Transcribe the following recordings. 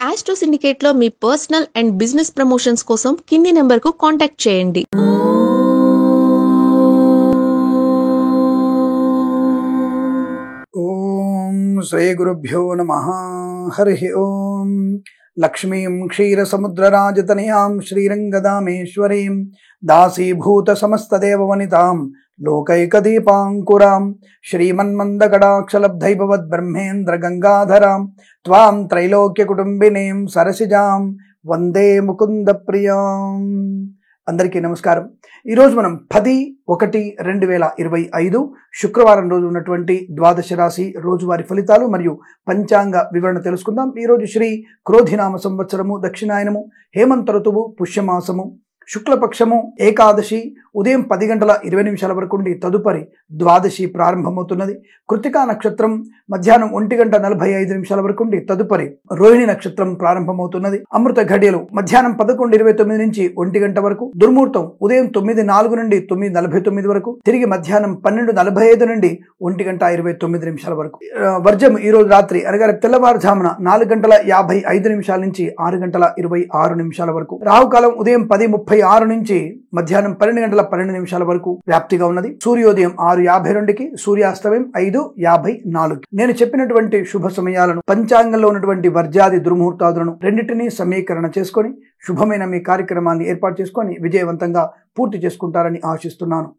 Astro syndicate లో మీ personal and business promotions కోసం కింది నెంబర్ కు కాంటాక్ట్ చేయండి. ఓం శ్రీ గురుభ్యో నమః. హరి ఓం. లక్ష్మీం క్షీరసముద్రరాజతనయాం శ్రీరంగదామేశ్వరీం దాసీభూత సమస్తదేవవనితాం లోకైకదీపాంకురాం శ్రీమన్మందకటాక్షలబ్ధైభవద్బ్రహ్మేంద్ర గంగాధరాం త్వాం త్రైలోక్యకుటుంబినీం సరసిజాం వందే ముకుంద ప్రియాం. అందరికీ నమస్కారం. ఈరోజు మనం 10/1/2025 శుక్రవారం రోజు ఉన్నటువంటి ద్వాదశ రాశి రోజువారి ఫలితాలు మరియు పంచాంగ వివరణ తెలుసుకుందాం. ఈరోజు శ్రీ క్రోధినామ సంవత్సరము, దక్షిణాయనము, హేమంత ఋతువు, పుష్యమాసము, శుక్లపక్షము, ఏకాదశి ఉదయం 10:20 వరకు ఉండి తదుపరి ద్వాదశి ప్రారంభమవుతున్నది. కృతికా నక్షత్రం మధ్యాహ్నం 1:45 వరకు ఉండి తదుపరి రోహిణి నక్షత్రం ప్రారంభమవుతున్నది. అమృత ఘడియలు మధ్యాహ్నం 11:29 నుంచి 1 గంట వరకు, దుర్ముహూర్తం ఉదయం 9:04 నుండి 9:49 వరకు, తిరిగి మధ్యాహ్నం 12:45 నుండి 1:29 వరకు. వర్జం ఈ రోజు రాత్రి అనగా తెల్లవారుజామున 4:55 నుంచి 6:26 వరకు. రాహుకాలం ఉదయం 10:36 నుంచి మధ్యాహ్నం 12:12 వరకు వ్యాప్తిగా ఉన్నది. సూర్యోదయం 6:52కి, సూర్యాస్తమయం 5:54. నేను చెప్పినటువంటి శుభ సమయాలను, పంచాంగంలో ఉన్నటువంటి వర్జాది దుర్ముహూర్తాదులను రెండింటినీ సమీకరణ చేసుకొని శుభమైన మీ కార్యక్రమాన్ని ఏర్పాటు చేసుకొని విజయవంతంగా పూర్తి చేసుకుంటారని ఆశిస్తున్నాను.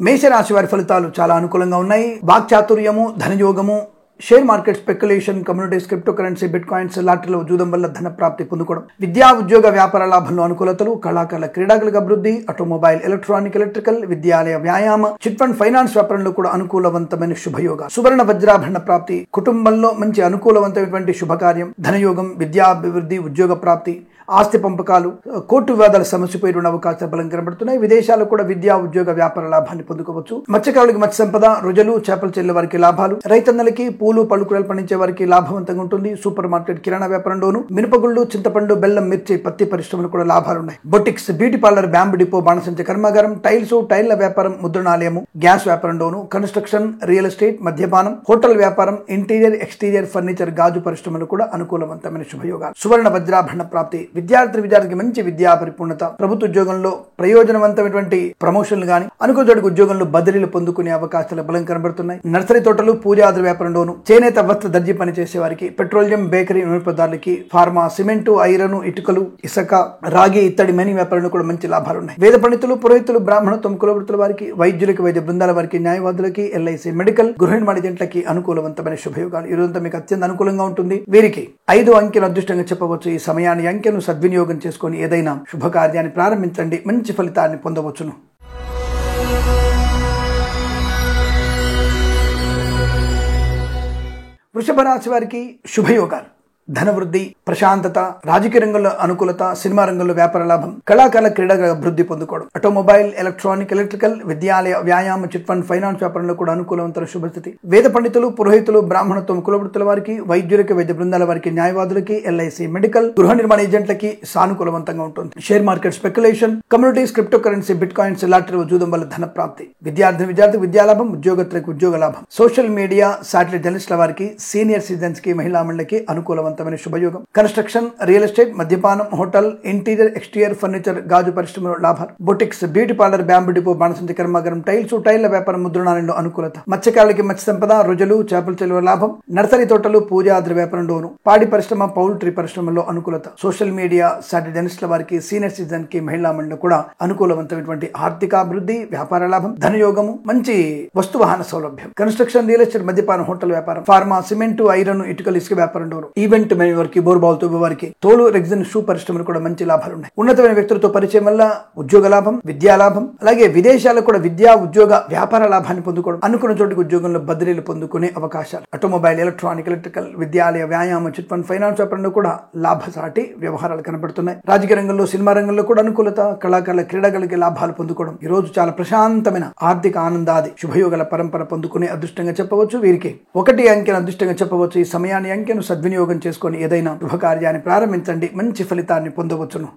మేషరాశి వారి ఫలితాలు చాలా అనుకూలంగా ఉన్నాయి. వాక్చాతుర్యము, ధనయోగము, share market speculation, communities, cryptocurrency, bitcoins, లాటరీలో జూదం వల్ల ధన ప్రాప్తి పొందుకోవడం, విద్యా ఉద్యోగ వ్యాపార లాభంలో అనుకూలతలు, కళాకారుల క్రీడాకుల అభివృద్ధి, ఆటోమొబైల్, ఎలక్ట్రానిక్, ఎలక్ట్రికల్, విద్యాలయ, వ్యాయామ, చిట్ ఫండ్, ఫైనాన్స్ వ్యాపారంలో కూడా అనుకూలవంతమైన శుభయోగ, సువర్ణ వజ్రాభరణ ప్రాప్తి, కుటుంబంలో మంచి అనుకూలవంతమైనటువంటి శుభకార్యం, ధనయోగం, విద్యాభివృద్ధి, ఉద్యోగ ప్రాప్తి, ఆస్తి పంపకాలు, కోర్టు వివాదాల సమస్యపోయిన అవకాశాలు బలం కనబడుతున్నాయి. విదేశాల్లో కూడా విద్యా ఉద్యోగ వ్యాపార లాభాన్ని పొందుకోవచ్చు. మత్స్యకారులకి మత్స్య సంపద, రొయ్యలు, చేపలు చెల్లె వారికి లాభాలు, రైతన్నలకి పూలు పళ్ళు కూరలు పండించే వారికి లాభవంతంగా ఉంటుంది. సూపర్ మార్కెట్, కిరాణా వ్యాపారంలోను మినపగుళ్ళు, చింతపండు, బెల్లం, మిర్చి, పత్తి పరిశ్రమలు కూడా లాభాలు ఉన్నాయి. Boutiques, beauty parlour, bamboo depot, బాణసంచ కర్మాగారం, టైల్స్, టైళ్ల వ్యాపారం, ముద్రణాలయము, గ్యాస్ వ్యాపారంలోను, కన్స్ట్రక్షన్, రియల్ ఎస్టేట్, మద్యపానం, హోటల్ వ్యాపారం, ఇంటీరియర్, ఎక్స్టీరియర్ ఫర్నిచర్, గాజు పరిశ్రమలు కూడా అనుకూలవంతమైన శుభయోగాలు. సువర్ణ వజ్రాభరణ ప్రాప్తి, విద్యార్థికి మంచి విద్యా పరిపూర్ణత, ప్రభుత్వ ఉద్యోగంలో ప్రయోజనవంతమైనటువంటి ప్రమోషన్లు గాని, అనుకూల ఉద్యోగంలో బదిలీలు పొందుకునే అవకాశాలు బలం కనబడుతున్నాయి. నర్సరీ తోటలు, పూజాద్ర వ్యాపారంలోను, చేనేత వస్త్ర దర్జీ పనిచేసే వారికి, పెట్రోలియం, బేకరీ, నూనె పదార్థాలకి, ఫార్మా, సిమెంటు, ఐరన్, ఇటుకలు, ఇసుక, రాగి, ఇత్తడి, మెని వ్యాపారంలో కూడా మంచి లాభాలు ఉన్నాయి. వేద పండితులు, పురోహితులు, బ్రాహ్మణత్వం, కులవృత్తుల వారికి, వైద్యులకి, వైద్య బృందాల వారికి, న్యాయవాదులకి, ఎల్ఐసి, మెడికల్, గృహ నిర్మాణ ఏజెంట్లకి అనుకూలవంతమైన శుభయోగాలు. ఈ రోజంతా మీకు అత్యంత అనుకూలంగా ఉంటుంది. వీరికి 5 అంకెను అదృష్టంగా చెప్పవచ్చు. ఈ సమయాన్ని, అంకెను సద్వినియోగం చేసుకొని ఏదైనా శుభకార్యాన్ని ప్రారంభించండి, మంచి ఫలితాన్ని పొందవచ్చును. వృషభ రాశి వారికి శుభయోగాలు, ధనవృద్ధి, ప్రశాంతత, రాజకీయ రంగంలో అనుకూలత, సినిమా రంగంలో వ్యాపార లాభం, కళాకారుల క్రీడగా అభివృద్ధి పొందుకోవడం, ఆటోమొబైల్, ఎలక్ట్రానిక్, ఎలక్ట్రికల్, విద్యాలయ, వ్యాయామ, చిట్ ఫండ్, ఫైనాన్స్ వ్యాపారంలో కూడా అనుకూలవంతమైన శుభస్థితి. వేద పండితులు, పురోహితులు, బ్రాహ్మణత్వం, కులవృత్తుల వారికి, వైద్యులకి, వైద్య బృందాల వారికి, న్యాయవాదులకి, ఎల్ఐసి, మెడికల్, గృహ నిర్మాణ ఏజెంట్లకి సానుకూలవంతంగా ఉంటుంది. Share market speculation, communities, cryptocurrency, bitcoins, lottery జూదం వల్ల ధన ప్రాప్తి, విద్యార్థికి విద్యాలాభం, ఉద్యోగత్రకు ఉద్యోగ లాభం, సోషల్ మీడియా, శాటిలైట్ జర్నలిస్టుల వారికి, సీనియర్ సిటిజన్స్ కి, మహిళా మండలికి అనుకూలవంతమైన శుభయోగం. కన్స్ట్రక్షన్, రియల్ ఎస్టేట్, మద్యపానం, హోటల్, ఇంటీరియర్, ఎక్స్టీరియర్ ఫర్నిచర్, గాజు పరిశ్రమలో లాభాలు, boutiques, beauty parlour, bamboo depot, బాణసంచ కర్మాగారం, టైల్స్, టైళ్ల వ్యాపారం, ముద్రణాలయంలో అనుకూలత, మత్స్యకారులకి మత్స్య సంపద, రొయ్యలు, చేపలు చెల్లె లాభం, నర్సరీ తోటలు, పూజాద్ర వ్యాపారంలోను, పాడి పరిశ్రమ, పౌల్ట్రీ పరిశ్రమలో అనుకూలత, సోషల్ మీడియా, శాటిలైట్ జర్నలిస్టుల వారికి, సీనియర్ సిటిజన్ కి, మహిళా మండలి కూడా అనుకూలవంతమైనటువంటి ఆర్థికాభివృద్ధి, వ్యాపార లాభం, ధనయోగము, మంచి వస్తు వాహన సౌలభ్యం, కన్స్ట్రక్షన్, రియల్ ఎస్టేట్, మద్యపానం, హోటల్ వ్యాపారం, ఫార్మా, సిమెంటు, ఐరన్, ఇటుకలు, ఇసుక వ్యాపారంలోను, ఈవెంట్ మేనేజర్ వారికి, బోర్బాల్ తోబు వారికి, తోలు, రెగ్జిన్, షూ పరిశ్రమలు కూడా మంచి లాభాలు ఉన్నాయి. ఉన్నతమైన వ్యక్తులతో పరిచయం వల్ల ఉద్యోగ లాభం, విద్యా లాభం, అలాగే విదేశాల్లో కూడా విద్యా ఉద్యోగ వ్యాపార లాభాన్ని పొందుకోవడం, అనుకున్న చోటికి ఉద్యోగంలో బదిలీలు పొందుకునే అవకాశాలు, ఆటోమొబైల్, ఎలక్ట్రానిక్, ఎలక్ట్రికల్, విద్యాలయ, వ్యాయామ, చిట్ ఫండ్, ఫైనాన్స్ వ్యాపారంలో కూడా లాభసాటి వ్యవహారాలు కనబడుతున్నాయి. రాజకీయ రంగంలో, సినిమా రంగంలో కూడా అనుకూలత, కళాకారుల క్రీడಗಳಿಗೆ లాభాలు పొందుకోవడం, ఈ రోజు చాలా ప్రశాంతమైన ఆర్థిక ఆనందాది శుభయోగాల పరంపర పొందుకునే అదృష్టంగా చెప్పవచ్చు. వీరికి 1 అంకెను అదృష్టంగా చెప్పవచ్చు. ఈ సమయాన్ని, అంకెను సద్వినియోగం చేసుకొని ఏదైనా శుభకార్యాన్ని ప్రారంభించండి, మంచి ఫలితాన్ని పొందవచ్చును.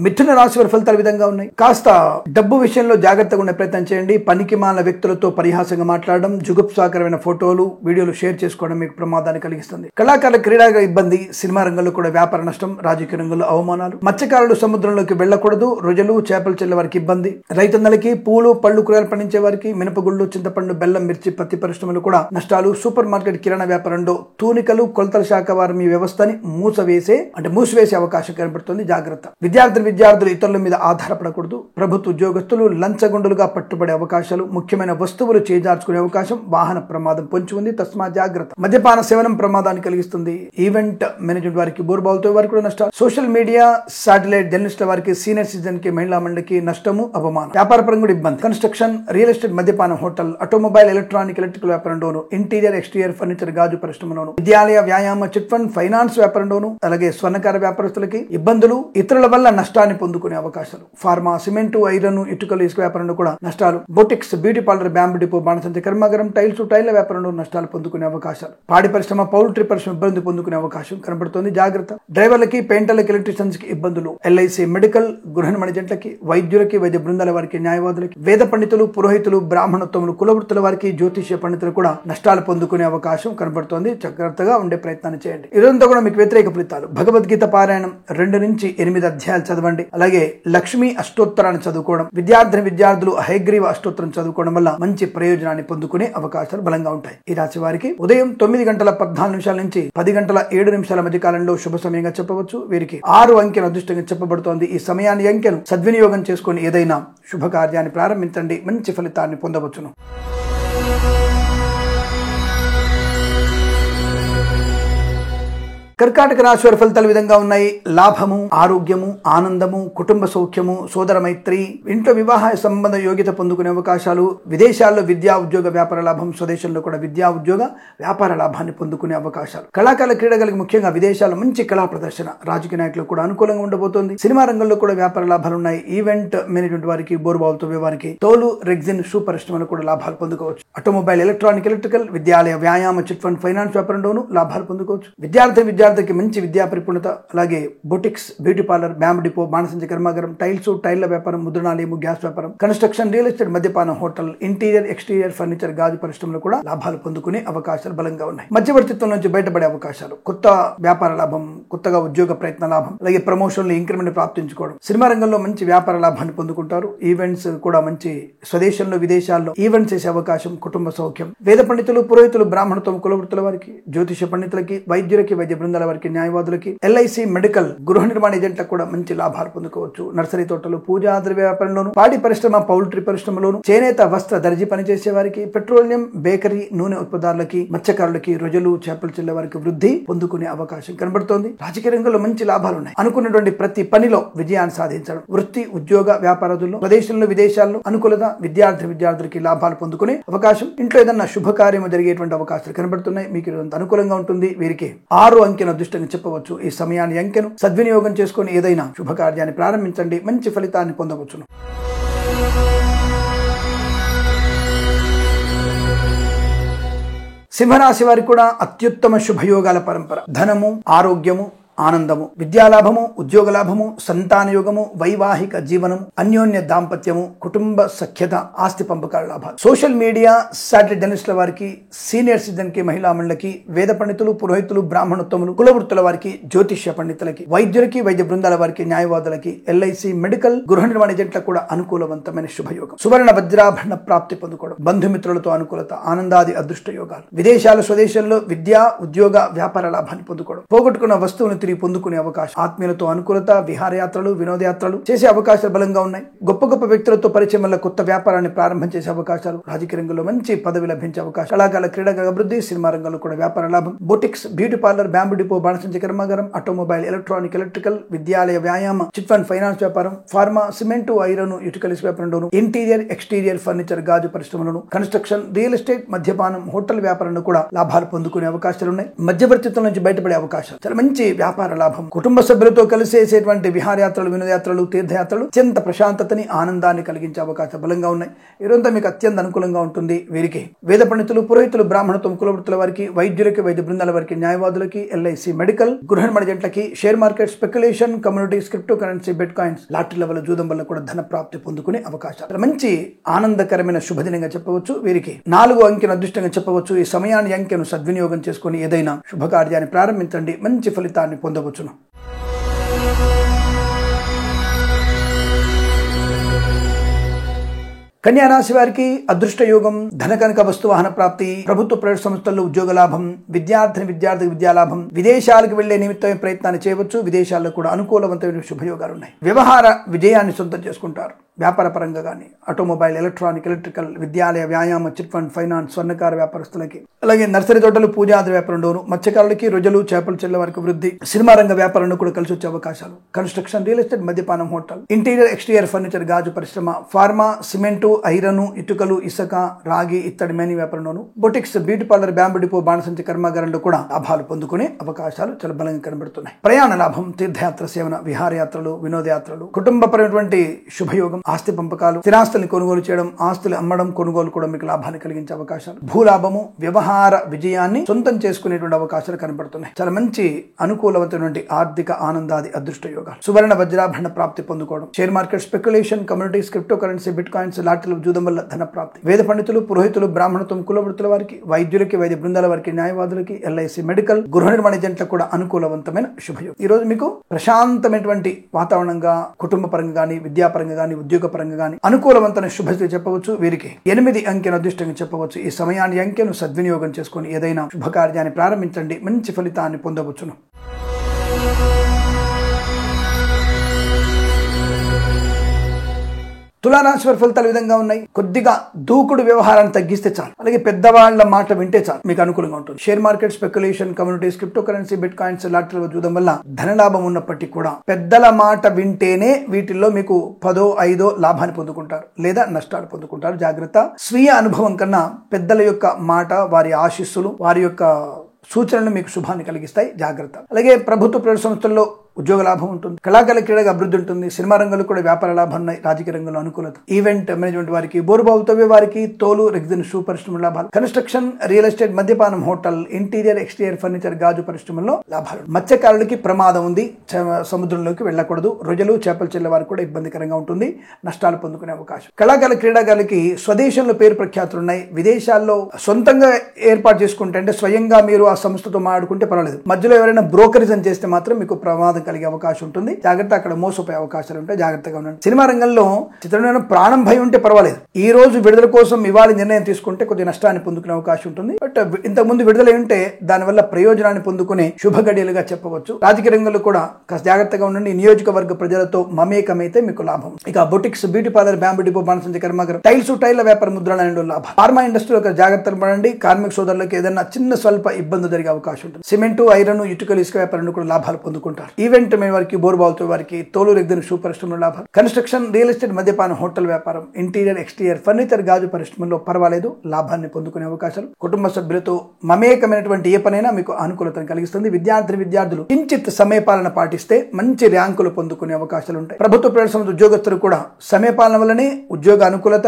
మిథున రాశి వారి ఫలితాలు విధంగా ఉన్నాయి. కాస్త డబ్బు విషయంలో జాగ్రత్తగా ఉండే ప్రయత్నం చేయండి. పనికిమాలిన వ్యక్తులతో పరిహాసంగా మాట్లాడడం, జుగుప్సాకరమైన ఫోటోలు వీడియోలు షేర్ చేసుకోవడం మీకు ప్రమాదాన్ని కలిగిస్తుంది. కళాకారుల క్రీడా ఇబ్బంది, సినిమా రంగంలో కూడా వ్యాపార నష్టం, రాజకీయ రంగంలో అవమానాలు, మత్స్యకారులు సముద్రంలోకి వెళ్లకూడదు, రొయ్యలు చేపలు చెల్లే వారికి ఇబ్బంది, రైతన్నలకి పూలు పళ్ళు కూరగాయలు పండించే వారికి మినపగుళ్ళు, చింతపండు, బెల్లం, మిర్చి, పత్తి పరిశ్రమలు కూడా నష్టాలు. సూపర్ మార్కెట్ కిరాణా వ్యాపారంలో తూనికలు, కొలతల శాఖ వారు మీ వ్యవస్థని మూసివేసే అవకాశం కనబడుతుంది. జాగ్రత్త. విద్యార్థులు ఇతరుల మీద ఆధారపడకూడదు. ప్రభుత్వ ఉద్యోగస్తులు లంచగొండులుగా పట్టుబడే అవకాశాలు, ముఖ్యమైన వస్తువులు చేజార్చుకునే అవకాశం, వాహన ప్రమాదం పొంచి ఉంది. తస్మా జాగ్రత్త. మద్యపాన సేవనం ప్రమాదాన్ని కలిగిస్తుంది. ఈవెంట్ మేనేజ్మెంట్ వారికి, బోర్బావులతో వారికి కూడా నష్టాలు. సోషల్ మీడియా, శాటిలైట్ జర్నలిస్టుల వారికి, సీనియర్ సిటిజన్ కి, మహిళా మండలికి నష్టము, అవమానం. వ్యాపార పరంగా ఇబ్బంది. కన్స్ట్రక్షన్, రియల్ ఎస్టేట్, మద్యపానం, హోటల్, ఆటోమొబైల్, ఎలక్ట్రానిక్, ఎలక్ట్రికల్ వ్యాపారంలోను, ఇంటీరియర్, ఎక్స్టీరియర్ ఫర్నిచర్, గాజు పరిశ్రమలోను, విద్యాలయ, వ్యాయామ, చిట్ ఫండ్, ఫైనాన్స్ వ్యాపారంలోను, అలాగే స్వర్ణకార వ్యాపారస్తులకి ఇబ్బందులు, ఇతరుల వల్ల నష్టాన్ని పొందుకునే అవకాశాలు. ఫార్మా, సిమెంటు, ఐరన్, ఇటుకలు, ఇసుక వ్యాపారంలో కూడా నష్టాలు. Boutiques, beauty parlour, bamboo depot, బాణసంచ కర్మాగారం, టైల్ల వ్యాపారంలో నష్టాలు పొందుకునే అవకాశాలు. పాడి పరిశ్రమ, పౌల్ట్రీ పరిశ్రమ ఇబ్బంది పొందుకునే అవకాశం కనబడుతోంది. జాగ్రత్త. డ్రైవర్లకి, పెయింటర్లకి, ఎలక్ట్రీషియన్స్ కి ఇబ్బందులు. ఎల్ఐసి, మెడికల్, గృహ నిర్మాణజంట్లకి, వైద్యులకి, వైద్య బృందాల వారికి, న్యాయవాదులకి, వేద పండితులు, పురోహితులు, బ్రాహ్మణోత్తములు, కులవృత్తుల వారికి, జ్యోతిష్య పండితులు కూడా నష్టాలు పొందుకునే అవకాశం కనబడుతోంది. జాగ్రత్తగా ఉండే ప్రయత్నాన్ని చేయండి. ఇదంతా కూడా మీకు వ్యతిరేక ఫలితాలు. భగవద్గీత పారాయణం 2 నుంచి 8 అధ్యాయాలు చదవండి. అలాగే లక్ష్మీ అష్టోత్తరాన్ని చదువుకోవడం, విద్యార్థులు హయగ్రీవ అష్టోత్తరం చదువుకోవడం వల్ల మంచి ప్రయోజనాన్ని పొందుకునే అవకాశాలు బలంగా ఉంటాయి. ఈ రాశి వారికి ఉదయం 9:14 నుంచి 10:07 మధ్య కాలంలో శుభ సమయంగా చెప్పవచ్చు. వీరికి 6 అంకెను అదృష్టంగా చెప్పబడుతోంది. ఈ సమయాన్ని అంకెను సద్వినియోగం చేసుకుని ఏదైనా శుభకార్యాన్ని ప్రారంభించండి. మంచి ఫలితాన్ని పొందవచ్చును. కర్కాటక రాశి వారి ఫలితాలు విధంగా ఉన్నాయి. లాభము, ఆరోగ్యము, ఆనందము, కుటుంబ సౌఖ్యము, సోదర మైత్రి, ఇంట్లో వివాహ సంబంధ యోగ్యత పొందుకునే అవకాశాలు, విదేశాల్లో విద్యా ఉద్యోగ వ్యాపార లాభం, స్వదేశంలో కూడా విద్యా ఉద్యోగ వ్యాపార లాభాన్ని పొందుకునే అవకాశాలు. కళాకారుల క్రీడలకు ముఖ్యంగా విదేశాల్లో మంచి కళా ప్రదర్శన, రాజకీయ నాయకులకు కూడా అనుకూలంగా ఉండబోతోంది. సినిమా రంగంలో కూడా వ్యాపార లాభాలు ఉన్నాయి. ఈవెంట్ మేనేజ్మెంట్ వారికి, బోర్బావులతో వారికి, తోలు, రెగ్జిన్, షూ పరిశ్రమలు కూడా లాభాలు పొందుకోవచ్చు. ఆటోమొబైల్, ఎలక్ట్రానిక్, ఎలక్ట్రికల్, విద్యాలయ, వ్యాయామ, చిట్ ఫండ్, ఫైనాన్స్ వ్యాపారంలోనూ లాభాలు పొందుకోవచ్చు. విద్యార్థికి మంచి విద్యా పరిపూర్ణత, అలాగే boutiques, beauty parlour, bamboo depot, బాణసంచ కర్మాగారం, టైల్ల వ్యాపారం, ముద్రణాలయము, గ్యాస్ వ్యాపారం, కన్స్ట్రక్షన్, రియల్ ఎస్టేట్, మద్యపానం, హోటల్, ఇంటీరియర్, ఎక్స్టీరియర్ ఫర్నిచర్, గాజు పరిశ్రమలో కూడా లాభాలు పొందుకునే అవకాశాలు బలంగా ఉన్నాయి. మధ్యవర్తిత్వం నుంచి బయటపడే అవకాశాలు, కొత్త వ్యాపార లాభం, కొత్తగా ఉద్యోగ ప్రయత్న లాభం, అలాగే ప్రమోషన్లు, ఇంక్రిమెంట్ ప్రాప్తించుకోవడం. సినిమా రంగంలో మంచి వ్యాపార లాభాన్ని పొందుకుంటారు. ఈవెంట్స్ కూడా మంచి, స్వదేశంలో విదేశాల్లో ఈవెంట్స్ చేసే అవకాశం, కుటుంబ సౌఖ్యం. వేద పండితులు, పురోహితులు, బ్రాహ్మణత్వం, కులవృత్తుల వారికి, జ్యోతిష పండితులకి, వైద్యులకి, వైద్య బృందాల వారికి, న్యాయవాదులకి, ఎల్ఐసి, మెడికల్, గృహ నిర్మాణ ఏజెంట్లకు కూడా మంచి లాభాలు పొందుకోవచ్చు. నర్సరీ తోటలు, పూజా ద్రవ్య వ్యాపారంలోను, పాడి పరిశ్రమ, పౌల్ట్రీ పరిశ్రమలోను, చేనేత, వస్త్ర, దర్జీ పనిచేసే వారికి, పెట్రోలియం, బేకరీ, నూనె ఉత్పత్తుదారులకి, మత్స్యకారులకి, రొయ్యలు, చేపలు చెల్లే వారికి వృద్ధి పొందుకునే అవకాశం కనబడుతోంది. రాజకీయ రంగంలో మంచి లాభాలు ఉన్నాయి. అనుకున్నటువంటి ప్రతి పనిలో విజయాన్ని సాధించడం. వృత్తి, ఉద్యోగ వ్యాపారాదుల్లో, ప్రదేశంలో విదేశాల్లో అనుకూలత, విద్యార్థులకి లాభాలు పొందుకునే అవకాశం. ఇంట్లో ఏదన్నా శుభకార్యము జరిగేటువంటి అవకాశాలు కనబడుతున్నాయి. మీకు అనుకూలంగా ఉంటుంది. వీరికి 6 అంకెను అదృష్టంగా చెప్పవచ్చు. ఈ సమయాన్ని అంకెను సద్వినియోగం చేసుకుని ఏదైనా శుభకార్యాన్ని ప్రారంభించండి. మంచి ఫలితాన్ని పొందవచ్చును. సింహరాశి వారికి కూడా అత్యుత్తమ శుభయోగాల పరంపర. ధనము, ఆరోగ్యము, ఆనందము, విద్యాలాభము, ఉద్యోగ లాభము, సంతాన యోగము, వైవాహిక జీవనము, అన్యోన్య దాంపత్యము, కుటుంబ సఖ్యత, ఆస్తి పంపకాల లాభాలు. సోషల్ మీడియా, శాటిలైట్ జర్నలిస్టుల వారికి, సీనియర్ సిటిజన్ కి, మహిళా మండలికి, వేద పండితులు, పురోహితులు, బ్రాహ్మణోత్తములు, కులవృత్తుల వారికి, జ్యోతిష్య పండితులకి, వైద్యులకి, వైద్య బృందాల వారికి, న్యాయవాదులకి, ఎల్ఐసి, మెడికల్, గృహ నిర్మాణ ఏజెంట్లకు కూడా అనుకూలవంతమైన శుభయోగం. సువర్ణ వజ్రాభరణ ప్రాప్తి పొందుకోవడం, బంధుమిత్రులతో అనుకూలత, ఆనందాది అదృష్ట యోగాలు. విదేశాలు, స్వదేశంలో విద్యా ఉద్యోగ వ్యాపార లాభాన్ని పొందుకోవడం. పోగొట్టుకున్న వస్తువులను తిరిగి పొందుకునే అవకాశం. ఆత్మీయులతో అనుకూలత, విహారయాత్రలు, వినోదయాత్రలు చేసే అవకాశాలు బలంగా ఉన్నాయి. గొప్ప గొప్ప వ్యక్తులతో పరిచయం వల్ల కొత్త వ్యాపారాన్ని ప్రారంభం చేసే అవకాశాలు. రాజకీయ రంగంలో మంచి పదవి లభించే అవకాశం. కళాకారుల క్రీడా అభివృద్ధి, సినిమా రంగంలో కూడా వ్యాపార లాభం. Boutiques, beauty parlour, bamboo depot, బాణసంచ కర్మాగారం, ఆటోమొబైల్, ఎలక్ట్రానిక్, ఎలక్ట్రికల్, విద్యాలయ, వ్యాయామ, చిట్ ఫండ్, ఫైనాన్స్ వ్యాపారం, ఫార్మా, సిమెంటు, ఐరన్, ఇటుకల వ్యాపారంలోను, ఇంటీరియర్, ఎక్స్టీరియర్ ఫర్నిచర్, గాజు పరిశ్రమలను, కన్స్ట్రక్షన్, రియల్ ఎస్టేట్, మద్యపానం, హోటల్ వ్యాపారంలో కూడా లాభాలు పొందుకునే అవకాశాలు ఉన్నాయి. మధ్యవర్తిత్వం నుంచి బయటపడే అవకాశాలు. చాలా మంచి వ్యాపార వ్యాపార లాభం, కుటుంబ సభ్యులతో కలిసి చేసేటువంటి విహారయాత్రలు, వినోదయాత్రలు, తీర్థయాత్రలు అత్యంత ప్రశాంతతని, ఆనందాన్ని కలిగించే అవకాశాలు బలంగా ఉన్నాయి. ఈరోజు మీకు అత్యంత అనుకూలంగా ఉంటుంది. వీరికి వేద పండితులు, పురోహితులు, బ్రాహ్మణత్వం, కులవృత్తుల వారికి, వైద్యులకి, వైద్య బృందాల వారికి, న్యాయవాదులకి, ఎల్ఐసి, మెడికల్, గృహ నిర్మాణ జంటలకి, share market, speculation, communities, cryptocurrency, bitcoins, lottery level జూదం వల్ల కూడా ధన ప్రాప్తి పొందుకునే అవకాశాలు. మంచి ఆనందకరమైన శుభదినంగా చెప్పవచ్చు. వీరికి 4 అంకెను అదృష్టంగా చెప్పవచ్చు. ఈ సమయాన్ని అంకెను సద్వినియోగం చేసుకుని ఏదైనా శుభకార్యాన్ని ప్రారంభించండి, మంచి ఫలితాన్ని పొందవచ్చును. కన్యా రాశి వారికి అదృష్ట యోగం, ధనకనక వస్తువాహన ప్రాప్తి, ప్రభుత్వ ప్రైవేట్ సంస్థల్లో ఉద్యోగ లాభం, విద్యార్థికి విద్యాలాభం, విదేశాలకు వెళ్లే నిమిత్తమైన ప్రయత్నాన్ని చేయవచ్చు. విదేశాల్లో కూడా అనుకూలవంతమైన శుభయోగాలు ఉన్నాయి. వ్యవహార విజయాన్ని సొంతం చేసుకుంటారు. వ్యాపార పరంగా కానీ, ఆటోమొబైల్, ఎలక్ట్రానిక్, ఎలక్ట్రికల్, విద్యాలయ, వ్యాయామ, చిట్ ఫండ్, ఫైనాన్స్, స్వర్ణకార వ్యాపారస్తులకి, అలాగే నర్సరీ తోటలు, పూజాది వ్యాపారంలోను, మత్స్యకారులకి, రొయ్యలు, చేపలు చెల్ల వారికి వృద్ధి, సినిమా రంగ వ్యాపారంలో కూడా కలిసి వచ్చే అవకాశాలు, కన్స్ట్రక్షన్, రియల్ ఎస్టేట్, మద్యపానం, హోటల్, ఇంటీరియర్, ఎక్స్టీరియర్ ఫర్నిచర్, గాజు పరిశ్రమ, ఫార్మా, సిమెంటు, ఐరన్, ఇటుకలు, ఇసుక, రాగి ఇత్తడి మేని వ్యాపారంలోను, boutiques, beauty parlour, bamboo depot, బాణసంచి కర్మాగారంలో కూడా లాభాలు పొందుకునే అవకాశాలు చాలా బలంగా కనబడుతున్నాయి. ప్రయాణ లాభం, తీర్థయాత్ర సేవన, విహారయాత్రలు, వినోదయాత్రలు, కుటుంబపరమైనటువంటి శుభయోగం, ఆస్తి పంపకాలు, స్థిరాస్తుల్ని కొనుగోలు చేయడం, ఆస్తులు అమ్మడం, కొనుగోలు కూడా మీకు లాభాన్ని కలిగించే అవకాశాలు, భూలాభము, వ్యవహార విజయాన్ని సొంతం చేసుకునేటువంటి అవకాశాలు కనబడుతున్నాయి. చాలా మంచి అనుకూలమైనటువంటి ఆర్థిక ఆనందాది అదృష్ట యోగాలు, సువర్ణ వజ్రాభరణ ప్రాప్తి పొందుకోవడం, share market, speculation, communities, cryptocurrency, bitcoins, లాటరీలు, జూదం వల్ల ధన ప్రాప్తి, వేద పండితులు, పురోహితులు, బ్రాహ్మణత్వం, కులవృత్తుల వారికి, వైద్యులకి, వైద్య బృందాల వారికి, న్యాయవాదులకి, ఎల్ఐసి, మెడికల్, గృహ నిర్మాణ జంటలకు కూడా అనుకూలవంతమైన శుభయోగం. ఈ రోజు మీకు ప్రశాంతమైనటువంటి వాతావరణంగా, కుటుంబ పరంగా గానీ, విద్యాపరంగా గానీ, ఉద్యోగ పరంగా గానీ అనుకూలవంతమైన శుభస్థితి చెప్పవచ్చు. వీరికి 8 అంకెను అదృష్టంగా చెప్పవచ్చు. ఈ సమయాన్ని అంకెను సద్వినియోగం చేసుకుని ఏదైనా శుభకార్యాన్ని ప్రారంభించండి, మంచి ఫలితాన్ని పొందవచ్చును. తులారాశి వారి ఫలితాలు విధంగా ఉన్నాయి. కొద్దిగా దూకుడు వ్యవహారాన్ని తగ్గిస్తే చాలు, అలాగే పెద్దవాళ్ల మాట వింటే చాలు, మీకు అనుకూలంగా ఉంటుంది. Share market, speculation, communities, cryptocurrency, bitcoins, లాటరీల జూదం వల్ల ధనలాభం ఉన్నప్పటికీ కూడా పెద్దల మాట వింటేనే వీటిల్లో మీకు 10, 5 లాభాన్ని పొందుకుంటారు లేదా నష్టాలు పొందుకుంటారు. జాగ్రత్త. స్వీయ అనుభవం కన్నా పెద్దల యొక్క మాట, వారి ఆశీస్సులు, వారి యొక్క సూచనలు మీకు శుభాన్ని కలిగిస్తాయి. జాగ్రత్త. అలాగే ప్రభుత్వ ప్రైవేట్ సంస్థల్లో ఉద్యోగ లాభం ఉంటుంది. కళాకారుల క్రీడగా అభివృద్ధి ఉంటుంది. సినిమా రంగంలో కూడా వ్యాపార లాభాలు ఉన్నాయి. రాజకీయ రంగంలో అనుకూలత, ఈవెంట్ మేనేజ్మెంట్ వారికి, బోరుబావు తవ్వే వారికి, తోలు, రెగ్జిన్, షూ పరిశ్రమ లాభాలు, కన్స్ట్రక్షన్, రియల్ ఎస్టేట్, మద్యపానం, హోటల్, ఇంటీరియర్, ఎక్స్టీరియర్ ఫర్నిచర్, గాజు పరిశ్రమల్లో లాభాలు. మత్స్యకారులకి ప్రమాదం ఉంది, సముద్రంలోకి వెళ్ళకూడదు. రొయ్యలు, చేపలు చెల్లె వారికి కూడా ఇబ్బందికరంగా ఉంటుంది, నష్టాలు పొందుకునే అవకాశం. కళాకారుల క్రీడాకారులకి స్వదేశంలో పేరు ప్రఖ్యాతులు ఉన్నాయి. విదేశాల్లో సొంతంగా ఏర్పాటు చేసుకుంటే, అంటే స్వయంగా మీరు ఆ సంస్థతో మాట్లాడుకుంటే పర్వాలేదు. మధ్యలో ఎవరైనా బ్రోకరిజం చేస్తే మాత్రం మీకు ప్రమాదం కలిగే అవకాశం ఉంటుంది. జాగ్రత్త. అక్కడ మోసపోయే అవకాశాలు ఉంటాయి, జాగ్రత్తగా ఉండండి. సినిమా రంగంలో చిత్రంలో ప్రాణం భయం ఉంటే పర్వాలేదు. ఈ రోజు విడుదల కోసం ఇవాళ నిర్ణయం తీసుకుంటే కొద్దిగా నష్టాన్ని పొందుకునే అవకాశం ఉంటుంది. బట్ ఇంతకు ముందు విడుదల ఉంటే దానివల్ల ప్రయోజనాన్ని పొందుకునే శుభ గడియలుగా చెప్పవచ్చు. రాజకీయ రంగంలో కూడా కాస్త జాగ్రత్తగా ఉండండి. నియోజకవర్గ ప్రజలతో మమేకమైతే మీకు లాభం. ఇక boutiques, beauty parlour, bamboo depot, బాణసంచి కర్మాగారం, టైల్స్, టైల్ల వ్యాపార, ముద్రణ లాభం. ఫార్మా ఇండస్ట్రీలో జాగ్రత్తలు పడండి. కార్మిక సోదరులకు ఏదైనా చిన్న స్వల్ప ఇబ్బంది జరిగే అవకాశం ఉంటుంది. సిమెంటు, ఐరన్, ఇటుకలు, ఇసుక వ్యాపారంలో కూడా లాభాలు పొందుకుంటారు. ఈవెంట్ వారికి, బోరుబావుతో వారికి, తోలు, రెగ్జిన్, షూ పరిశ్రమలో లాభాలు. కన్స్ట్రక్షన్, రియల్ ఎస్టేట్, మద్యపానం, హోటల్ వ్యాపారం, ఇంటీరియర్, ఎక్స్టీరియర్ ఫర్నిచర్, గాజు పరిశ్రమలో పర్వాలేదు, లాభాన్ని పొందుకునే అవకాశాలు. కుటుంబ సభ్యులతో మమేకమైనటువంటి ఏ పనైనా మీకు అనుకూలతను కలిగిస్తుంది. విద్యార్థులు కించిత్ సమయపాలన పాటిస్తే మంచి ర్యాంకులు పొందుకునే అవకాశాలు ఉంటాయి. ప్రభుత్వ ప్రైవేట్ సంస్థ ఉద్యోగస్తులు కూడా సమయపాలన వల్లనే ఉద్యోగ అనుకూలత,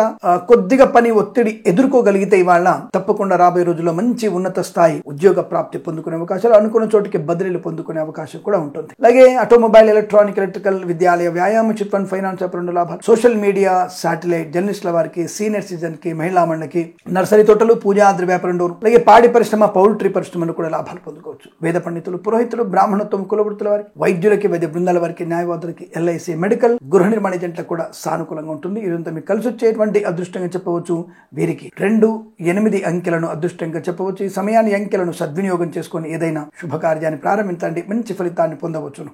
కొద్దిగా పని ఒత్తిడి ఎదుర్కోగలిగితే ఇవాళ తప్పకుండా రాబోయే రోజుల్లో మంచి ఉన్నత స్థాయి ఉద్యోగ ప్రాప్తి పొందుకునే అవకాశాలు, అనుకున్న చోటికి బదిలీలు పొందుకునే అవకాశం కూడా ఉంటుంది. అలాగే ఆటోమొబైల్, ఎలక్ట్రానిక్, ఎలక్ట్రికల్, విద్యాలయ, వ్యాయామ, చిట్ ఫండ్, ఫైనాన్స్ వ్యాపారంలో లాభాలు. సోషల్ మీడియా, శాటిలైట్, జర్నలిస్టుల వారికి, సీనియర్ సిటిజన్ కి, మహిళా మండలికి, నర్సరీ తోటలు, పూజాద్రి వ్యాపారంలో, అలాగే పాడి పరిశ్రమ, పౌల్ట్రీ పరిశ్రమలు కూడా లాభాలు పొందుకోవచ్చు. వేద పండితులు, పురోహితులు, బ్రాహ్మణత్వం, కులవృత్తుల వారికి, వైద్యులకి, వైద్య బృందాల వారికి, న్యాయవాదులకి, ఎల్ఐసి, మెడికల్, గృహ నిర్మాణ జంటలకు కూడా సానుకూలంగా ఉంటుంది. ఇదంతా మీకు కలిసి వచ్చేటువంటి అదృష్టంగా చెప్పవచ్చు. వీరికి 2, 8 అంకెలను అదృష్టంగా చెప్పవచ్చు. ఈ సమయాన్ని అంకెలను సద్వినియోగం చేసుకుని ఏదైనా శుభకార్యాన్ని ప్రారంభించండి, మంచి ఫలితాన్ని పొందవచ్చును.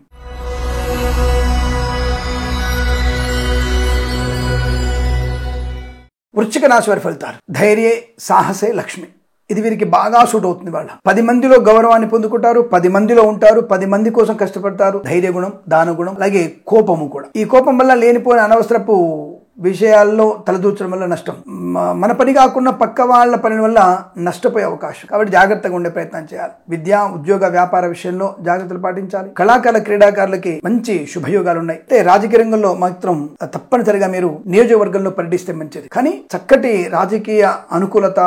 వృశ్చిక రాశి వారి ఫలితాలు. ధైర్యే సాహసే లక్ష్మి. ఇది వీరికి బాగా సూట్ అవుతుంది. వాళ్ళ 10 మందిలో గౌరవాన్ని పొందుకుంటారు, 10 మందిలో ఉంటారు, 10 మంది కోసం కష్టపడతారు. ధైర్య గుణం, దాన గుణం, అలాగే కోపము కూడా. ఈ కోపం వల్ల లేనిపోయిన అనవసరపు విషయాల్లో తలదూర్చడం వల్ల నష్టం, మన పని కాకుండా పక్క వాళ్ళ పని వల్ల నష్టపోయే అవకాశం. కాబట్టి జాగ్రత్తగా ఉండే ప్రయత్నం చేయాలి. విద్య, ఉద్యోగ, వ్యాపార విషయంలో జాగ్రత్తలు పాటించాలి. కళాకారుల, క్రీడాకారులకి మంచి శుభయోగాలు ఉన్నాయి. అయితే రాజకీయ రంగంలో మాత్రం తప్పనిసరిగా మీరు నియోజకవర్గంలో పర్యటిస్తే మంచిది. కానీ చక్కటి రాజకీయ అనుకూలత,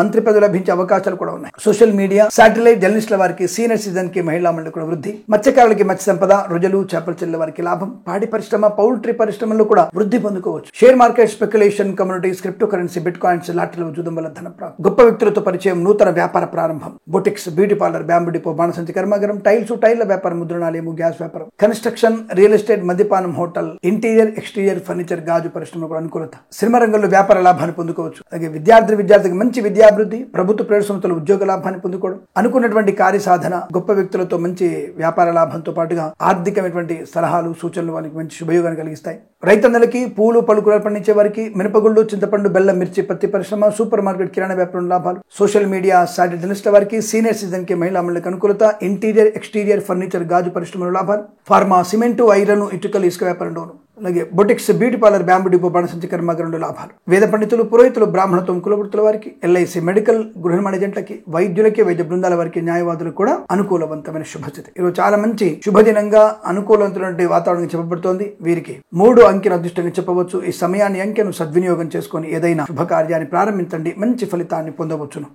మంత్రి పదవి లభించే అవకాశాలు కూడా ఉన్నాయి. సోషల్ మీడియా, శాటిలైట్ జర్నలిస్టుల వారికి, సీనియర్ సిటిజన్ కి, మహిళా మండలి కూడా వృద్ధి. మత్స్యకారులకి మత్స్య సంపద, రొయ్యలు, చేపల చెల్లెల వారికి లాభం. పాడి పరిశ్రమ, పౌల్ట్రీ పరిశ్రమలో కూడా వృద్ధి పొందుకోవచ్చు. Share market, speculation, communities, cryptocurrency, bitcoins, లాటరీలో జూదం వల్ల ధన ప్రాప్తి. గొప్ప వ్యక్తులతో పరిచయం, నూతన వ్యాపార ప్రారంభం. Boutiques, beauty parlour, bamboo depot, బాణసంచి కర్మాగారం, టైల్ల వ్యాపారం, ముద్రణాలయము, గ్యాస్ వ్యాపారం, కన్స్ట్రక్షన్, రియల్ ఎస్టేట్, మద్యపానం, హోటల్, ఇంటీరియర్, ఎక్స్టీరియర్, ఫర్నిచర్, గాజు పరిశ్రమ కూడా అనుకూలత. సినిమా రంగంలో వ్యాపార లాభాన్ని పొందుకోవచ్చు. అలాగే విద్యార్థికి మంచి విద్యాభివృద్ధి, ప్రభుత్వ ప్రైవేట్ సంస్థలు ఉద్యోగ లాభాన్ని పొందుకోవడం, అనుకున్నటువంటి కార్యసాధన, గొప్ప వ్యక్తులతో మంచి వ్యాపార లాభంతో పాటుగా ఆర్థికమైనటువంటి సలహాలు, సూచనలు వారికి మంచి శుభయోగాన్ని కలిగిస్తాయి. రైతన్నలకి, పూలు, పళ్ళు, కూరలు పండించే వారికి, మినపగుళ్ళు, చింతపండు, బెల్లం, మిర్చి, పత్తి పరిశ్రమ, సూపర్ మార్కెట్, కిరాణా వ్యాపారం లాభాలు. సోషల్ మీడియా, శాటిలైట్ జర్నలిస్టుల వారికి, సీనియర్ సిటిజన్ కి, మహిళా మండలికి అనుకూలత. ఇంటీరియర్, ఎక్స్టీరియర్, ఫర్నిచర్, గాజు పరిశ్రమలు లాభాలు. ఫార్మా, సిమెంటు, ఐరన్, ఇటుకలు, ఇసుక వ్యాపారం డోను. అలాగే boutiques, beauty parlour, bamboo depot, బాణసంచి కర్మాగారంలో లాభాలు. వేద పండితులు, పురోహితులు, బ్రాహ్మణత్వం, కులవృత్తుల వారికి, ఎల్ఐసి, మెడికల్, గృహ నిర్మాణ ఏజెంట్లకి, వైద్యులకి, వైద్య బృందాల వారికి, న్యాయవాదులకు కూడా అనుకూలవంతమైన శుభస్థితి. ఈరోజు చాలా మంచి శుభదినంగా, అనుకూలవంతమైన వాతావరణం చెప్పబడుతోంది. వీరికి 3 అంకెను అదృష్టంగా చెప్పవచ్చు. ఈ సమయాన్ని, అంకెను సద్వినియోగం చేసుకొని ఏదైనా శుభకార్యాన్ని ప్రారంభించండి, మంచి ఫలితాన్ని పొందవచ్చును.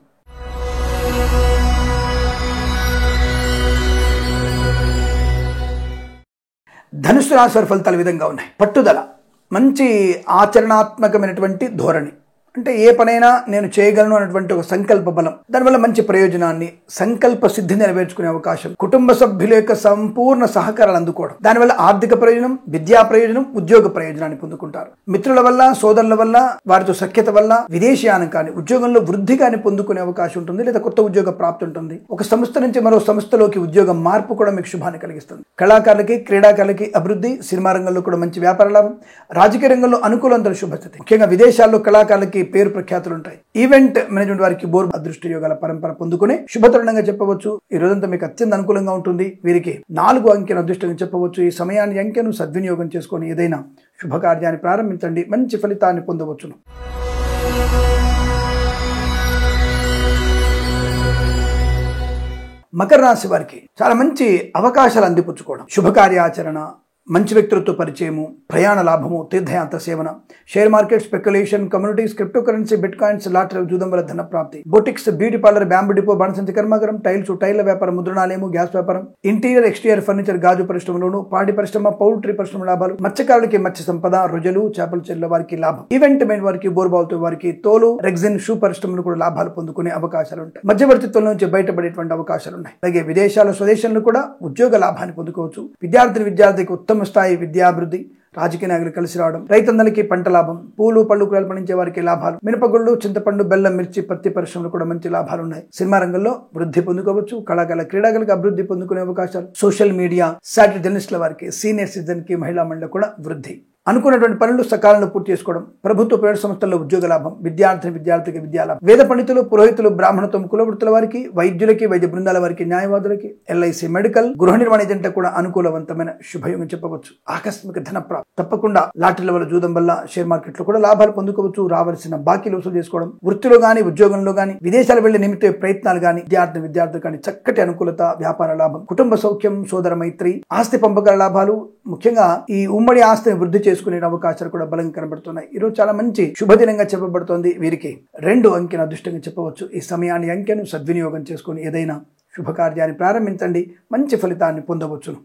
ధనుసు రాశి వారి ఫలితాలు విధంగా ఉన్నాయి. పట్టుదల, మంచి ఆచరణాత్మకమైనటువంటి ధోరణి, అంటే ఏ పనైనా నేను చేయగలను అన్నటువంటి ఒక సంకల్ప బలం, దానివల్ల మంచి ప్రయోజనాన్ని, సంకల్ప సిద్ధిని నెరవేర్చుకునే అవకాశం, కుటుంబ సభ్యుల యొక్క సంపూర్ణ సహకారాలు అందుకోవడం, దానివల్ల ఆర్థిక ప్రయోజనం, విద్యా ప్రయోజనం, ఉద్యోగ ప్రయోజనాన్ని పొందుకుంటారు. మిత్రుల వల్ల, సోదరుల వల్ల, వారితో సఖ్యత వల్ల విదేశీయానం కానీ, ఉద్యోగంలో వృద్ధి కానీ పొందుకునే అవకాశం ఉంటుంది, లేదా కొత్త ఉద్యోగ ప్రాప్తి ఉంటుంది. ఒక సంస్థ నుంచి మరో సంస్థలోకి ఉద్యోగ మార్పు కూడా మీకు శుభాన్ని కలిగిస్తుంది. కళాకారులకి, క్రీడాకారులకి అభివృద్ధి, సినిమా రంగంలో కూడా మంచి వ్యాపార లాభం, రాజకీయ రంగంలో అనుకూలంతో శుభస్థితి. ముఖ్యంగా విదేశాల్లో కళాకారులకి పేరు ప్రఖ్యాతులు ఉంటాయి. ఈవెంట్ మేనేజ్మెంట్ వారికి బోర్ అదృష్ట యోగాల పరంపర పొందుకునే శుభతరుణంగా చెప్పవచ్చు. ఈ రోజంతా మీకు అత్యంత అనుకూలంగా ఉంటుంది. వీరికి 4 అంకెను అదృష్టంగా చెప్పవచ్చు. ఈ సమయాన్ని, అంకెను సద్వినియోగం చేసుకొని ఏదైనా శుభకార్యాన్ని ప్రారంభించండి, మంచి ఫలితాన్ని పొందవచ్చును. మకర రాశి వారికి చాలా మంచి అవకాశాలు అందిపుచ్చుకోవడం, శుభకార్యాచరణ, మంచి వ్యక్తులతో పరిచయము, ప్రయాణ లాభము, తీర్థయాత్ర సేవన, share market, speculation, communities, cryptocurrency, bitcoins, lottery, జూదం వల్ల ధన ప్రాప్తి. Boutiques, beauty parlour, bamboo depot, బాణసంచి కర్మాగారం, టైల్ల వ్యాపారం, ముద్రణాలయము, గ్యాస్ వ్యాపారం, ఇంటీరియర్, ఎక్స్టీరియర్, ఫర్నిచర్, గాజు పరిశ్రమలోను, పాడి పరిశ్రమ, పౌల్ట్రీ పరిశ్రమ లాభాలు. మత్స్యకారులకి మత్స్య సంపద, రొయ్యలు, చేపల చెల్లెల వారికి లాభం. ఈవెంట్ మెయిన్ వారికి, బోర్బాల్తో వారికి, తోలు, రెగ్జిన్, షూ పరిశ్రమలు కూడా లాభాలు పొందుకునే అవకాశాలు ఉంటాయి. మధ్యవర్తిత్వం నుంచి బయటపడేటువంటి అవకాశాలు ఉన్నాయి. అలాగే విదేశాల, స్వదేశంలో కూడా ఉద్యోగ లాభాన్ని పొందుకోవచ్చు. విద్యార్థికి ఉత్తమ స్థాయి విద్యాభివృద్ధి, రాజకీయ నాయకులు కలిసి రావడం, రైతన్నలకి పంట లాభం, పూలు, పళ్ళు, కూరలు పండించే వారికి లాభాలు, మినపగుళ్ళు, చింతపండు, బెల్లం, మిర్చి, పత్తి పరిశ్రమలు కూడా మంచి లాభాలు ఉన్నాయి. సినిమా రంగంలో వృద్ధి పొందుకోవచ్చు. కళాకారుల, క్రీడాకారులకు అభివృద్ధి పొందుకునే అవకాశాలు. సోషల్ మీడియా, శాటిలైట్ జర్నలిస్టుల వారికి, సీనియర్ సిటిజన్ కి, మహిళా మండలి కూడా వృద్ధి. అనుకున్నటువంటి పనులు సకాలంలో పూర్తి చేసుకోవడం, ప్రభుత్వ ప్రైవేట్ సంస్థల్లో ఉద్యోగ లాభం, విద్యార్థికి విద్యాలాభం, వేద పండితులు, పురోహితులు, బ్రాహ్మణత్వం, కులవృత్తుల వారికి, వైద్యులకి, వైద్య బృందాల వారికి, న్యాయవాదులకి, ఎల్ఐసి, మెడికల్, గృహ నిర్మాణ ఏజెంట్లకు కూడా అనుకూలవంతమైన శుభయోగం చెప్పవచ్చు. ఆకస్మిక ధన ప్రాప్తి, తప్పకుండా లాటరీల వల్ల, జూదం వల్ల, షేర్ మార్కెట్ లో కూడా లాభాలు పొందుకోవచ్చు. రావాల్సిన బాకీలు వసూలు చేసుకోవడం, వృత్తిలో గాని, ఉద్యోగంలో గాని, విదేశాలు వెళ్లే నిమిత్త ప్రయత్నాలు గాని, విద్యార్థులు కానీ చక్కటి అనుకూలత, వ్యాపార లాభం, కుటుంబ సౌఖ్యం, సోదర మైత్రి, ఆస్తి పంపకాల లాభాలు, ముఖ్యంగా ఈ ఉమ్మడి ఆస్తిని వృద్ధి చేసుకునే అవకాశాలు కూడా బలంగా కనబడుతున్నాయి. ఈరోజు చాలా మంచి శుభదినంగా చెప్పబడుతోంది. వీరికి 2 అంకెను అదృష్టంగా చెప్పవచ్చు. ఈ సమయాన్ని, అంకెను సద్వినియోగం చేసుకుని ఏదైనా శుభకార్యాన్ని ప్రారంభించండి, మంచి ఫలితాన్ని పొందవచ్చును.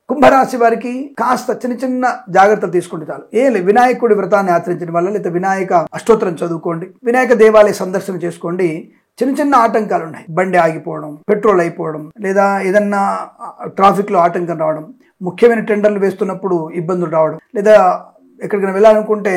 కుంభరాశి వారికి కాస్త చిన్న జాగ్రత్తలు తీసుకుంటే చాలు. వినాయకుడి వ్రతాన్ని ఆచరించడం వల్ల, లేదా వినాయక అష్టోత్తరం చదువుకోండి, వినాయక దేవాలయ సందర్శన చేసుకోండి. చిన్న ఆటంకాలు ఉన్నాయి. బండి ఆగిపోవడం, పెట్రోల్ అయిపోవడం, లేదా ఏదన్నా ట్రాఫిక్ లో ఆటంకం రావడం, ముఖ్యమైన టెండర్లు వేస్తున్నప్పుడు ఇబ్బందులు రావడం, లేదా ఎక్కడికైనా వెళ్ళాలనుకుంటే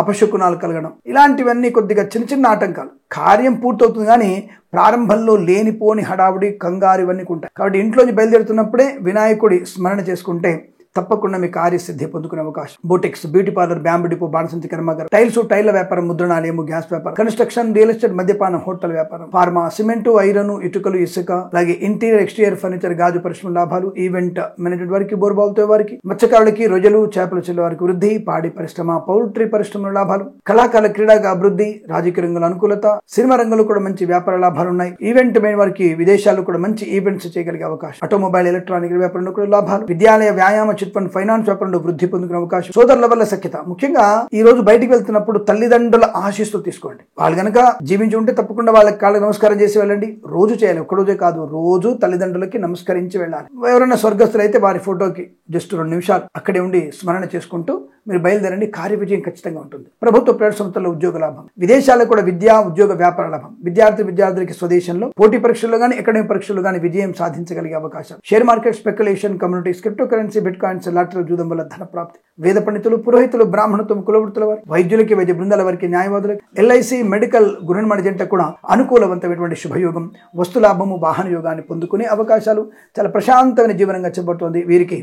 అపశకునాలు కలగడం, ఇలాంటివన్నీ కొద్దిగా చిన్న ఆటంకాలు. కార్యం పూర్తవుతుంది కానీ ప్రారంభంలో లేనిపోని హడావుడి, కంగారు ఇవన్నీ ఉంటాయి. కాబట్టి ఇంట్లోంచి బయలుదేరుతున్నప్పుడే వినాయకుడి స్మరణ చేసుకుంటే తప్పకుండా మీ కార్యసిద్ధి పొందుకునే అవకాశం. Boutiques, beauty parlour, bamboo depot, బాణసంచి కర్మాగారం, టైల్స్, టైర్ల వ్యాపారం, ముద్రణాలయము, గ్యాస్ వ్యాపారం, కన్స్ట్రక్షన్, రియల్ ఎస్టేట్, మద్యపానం, హోటల్ వ్యాపారం, ఫార్మా, సిమెంట్, ఐరన్, ఇటుకలు, ఇసుక, అలాగే ఇంటీరియర్, ఎక్స్టీరియర్ ఫర్నిచర్, గాజు పరిశ్రమ లాభాలు, ఈవెంట్ మేనేజ్మెంట్ వారికి, బోర్బావులతో వారికి, మత్స్యకారులకి, రొయ్యలు, చేపలు చెల్లె వారికి వృద్ధి, పాడి పరిశ్రమ, పౌల్ట్రీ పరిశ్రమల లాభాలు, కళాకారుల క్రీడాగా అభివృద్ధి, రాజకీయ రంగంలో అనుకూలత, సినిమా రంగంలో కూడా మంచి వ్యాపార లాభాలు ఉన్నాయి. ఈవెంట్ మేనేజ్ వారికి విదేశాల్లో కూడా మంచి ఈవెంట్స్ చేయగలిగే అవకాశం. ఆటోమొబైల్, ఎలక్ట్రానిక్ వ్యాపారంలో కూడా లాభాలు, విద్యాలయ, వ్యాయామ, చిట్ ఫండ్, ఫైనాన్స్ వ్యాపారంలో వృద్ధి పొందుకునే అవకాశం. సోదరుల వల్ల సఖ్యత, ముఖ్యంగా ఈ రోజు బయటికి వెళ్తున్నప్పుడు తల్లిదండ్రుల ఆశీస్సులు తీసుకోండి. వాళ్ళు గనక జీవించి ఉంటే తప్పకుండా వాళ్ళకి కాళ్ళకి నమస్కారం చేసి వెళ్ళండి. రోజు చేయాలి, ఒక్కరోజే కాదు, రోజు తల్లిదండ్రులకి నమస్కరించి వెళ్ళాలి. ఎవరైనా స్వర్గస్థులు అయితే వారి ఫోటోకి జస్ట్ 2 నిమిషాలు అక్కడే ఉండి స్మరణ చేసుకుంటూ మీరు బయలుదేరండి. కార్య విజయం ఖచ్చితంగా ఉంటుంది. ప్రభుత్వ ప్రైవేట్ సంస్థల్లో ఉద్యోగ లాభం, విదేశాల్లో కూడా విద్యా, ఉద్యోగ, వ్యాపార లాభం, విద్యార్థులకి స్వదేశంలో పోటీ పరీక్షల్లో కానీ అకాడమిక్ పరీక్షల్లో కానీ విజయం సాధించగలిగే అవకాశం. Share market, speculation, communities, cryptocurrency, bitcoins, lottery, జూదం వల్ల ధన ప్రాప్తి. వేద పండితులు, పురోహితులు, బ్రాహ్మణత్వం, కులవృత్తుల వారి, వైద్యులకి, వైద్య బృందాల వారికి, న్యాయవాదులకి, ఎల్ఐసి, మెడికల్, గృహనిర్మాణ జంట కూడా అనుకూలవంతమైనటువంటి శుభయోగం, వస్తులాభము, వాహన యోగాన్ని పొందుకునే అవకాశాలు. చాలా ప్రశాంతమైన జీవనంగా చెప్పబడుతోంది. వీరికి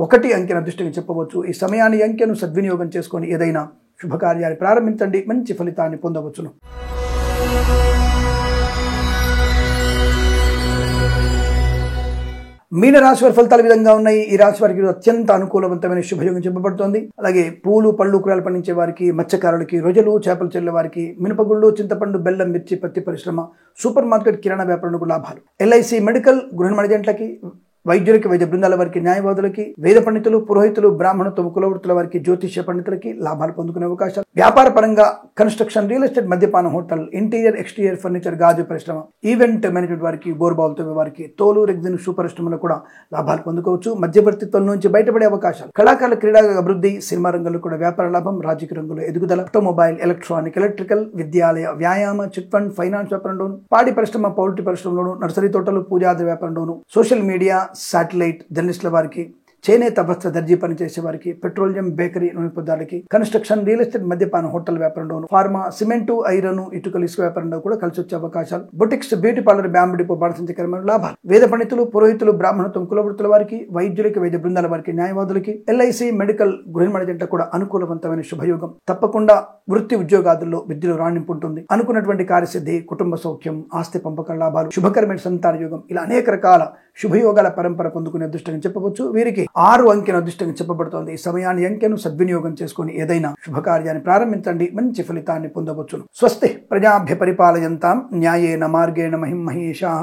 1 అంకెను అదృష్టంగా చెప్పవచ్చు. ఈ సమయాన్ని, అంకెను సద్వినియోగం చేసుకొని ఏదైనా శుభకార్యాన్ని ప్రారంభించండి, మంచి ఫలితాన్ని పొందవచ్చును. మీన రాశి వారి ఫలితాలు విధంగా ఉన్నాయి. ఈ రాశి వారికి అత్యంత అనుకూలవంతమైన శుభయోగం చెప్పబడుతోంది. అలాగే పూలు, పళ్ళు, కూరలు పండించే వారికి, మత్స్యకారులకి, రొయ్యలు, చేపలు చెల్లె వారికి, మినపగుళ్ళు, చింతపండు, బెల్లం, మిర్చి, పత్తి పరిశ్రమ, సూపర్ మార్కెట్, కిరాణా వ్యాపారంలో లాభాలు. ఎల్ఐసి, మెడికల్, గృహనిర్మాణ జంటలకి, వైద్యులకి, వైద్య బృందాల వారికి, న్యాయవాదులకి, వేద పండితులు, పురోహితులు, బ్రాహ్మణత్వం, కులవృత్తుల వారికి, జ్యోతిష్య పండితులకి లాభాలు పొందుకునే అవకాశాలు. వ్యాపార పరంగా కన్స్ట్రక్షన్, రియల్ ఎస్టేట్, మద్యపానం, హోటల్, ఇంటీరియర్, ఎక్స్టీరియర్ ఫర్నిచర్, గాజు పరిశ్రమ, ఈవెంట్ మేనేజ్మెంట్ వారికి, బోర్బావులతో వారికి, తోలు, రెగ్జిన్, షూ పరిశ్రమలో కూడా లాభాలు పొందుకోవచ్చు. మధ్యవర్తిత్వం నుంచి బయటపడే అవకాశాలు. కళాకారుల క్రీడా అభివృద్ధి, సినిమా రంగంలో కూడా వ్యాపార లాభం, రాజకీయ రంగంలో ఎదుగుదల. ఆటోమొబైల్, ఎలక్ట్రానిక్, ఎలక్ట్రికల్, విద్యాలయ, వ్యాయామ, చిట్ ఫండ్, ఫైనాన్స్ వ్యాపారంలోను, పాడి పరిశ్రమ, పౌల్ట్రీ పరిశ్రమలోను, నర్సరీ తోటలు, పూజాది వ్యాపారంలోను, సోషల్ మీడియా, శాటిలైట్, జర్నలిస్టుల వారికి, చేనేత, వస్త్ర, దర్జీ పనిచేసే వారికి, పెట్రోలియం, బేకరీ, నూనె పదార్థాలకి, కన్స్ట్రక్షన్, రియల్ ఎస్టేట్, మద్యపానం, హోటల్ వ్యాపారంలోను, ఫార్మా, సిమెంట్, ఐరన్, ఇటుకలు, ఇసుక వ్యాపారంలో కూడా కలిసి వచ్చే అవకాశాలు. Boutiques, beauty parlour, bamboo depot, బాణసంచి కర్మాగారం లాభాలు. వేద పండితులు, పురోహితులు, బ్రాహ్మణత్వం, కులవృత్తుల వారికి, వైద్యులకి, వైద్య బృందాల వారికి, న్యాయవాదులకి, ఎల్ఐసి, మెడికల్, గృహనిర్మాణ జంట కూడా అనుకూలవంతమైన శుభయోగం. తప్పకుండా వృత్తి, ఉద్యోగాదుల్లో విద్యలో రాణింపు ఉంటుంది. అనుకున్నటువంటి కార్యసిద్ధి, కుటుంబ సౌఖ్యం, ఆస్తి పంపకం లాభాలు, శుభకరమైన సంతాన యోగం, ఇలా అనేక రకాల శుభయోగాల పరంపర పొందుకునే అదృష్టంగా చెప్పవచ్చు. వీరికి 6 అంకెను అదృష్టంగా చెప్పబడుతోంది. ఈ సమయాన్ని, అంకెను సద్వినియోగం చేసుకుని ఏదైనా శుభకార్యాన్ని ప్రారంభించండి, మంచి ఫలితాన్ని పొందవచ్చును. స్వస్తి ప్రజాభ్య పరిపాలయంతాం న్యాయేన మార్గేణ మహిం మహేషాః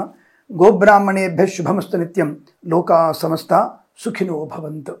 గోబ్రాహ్మణేభ్యః శుభమస్తు నిత్యం. లోకా సమస్తా సుఖినో భవంతు.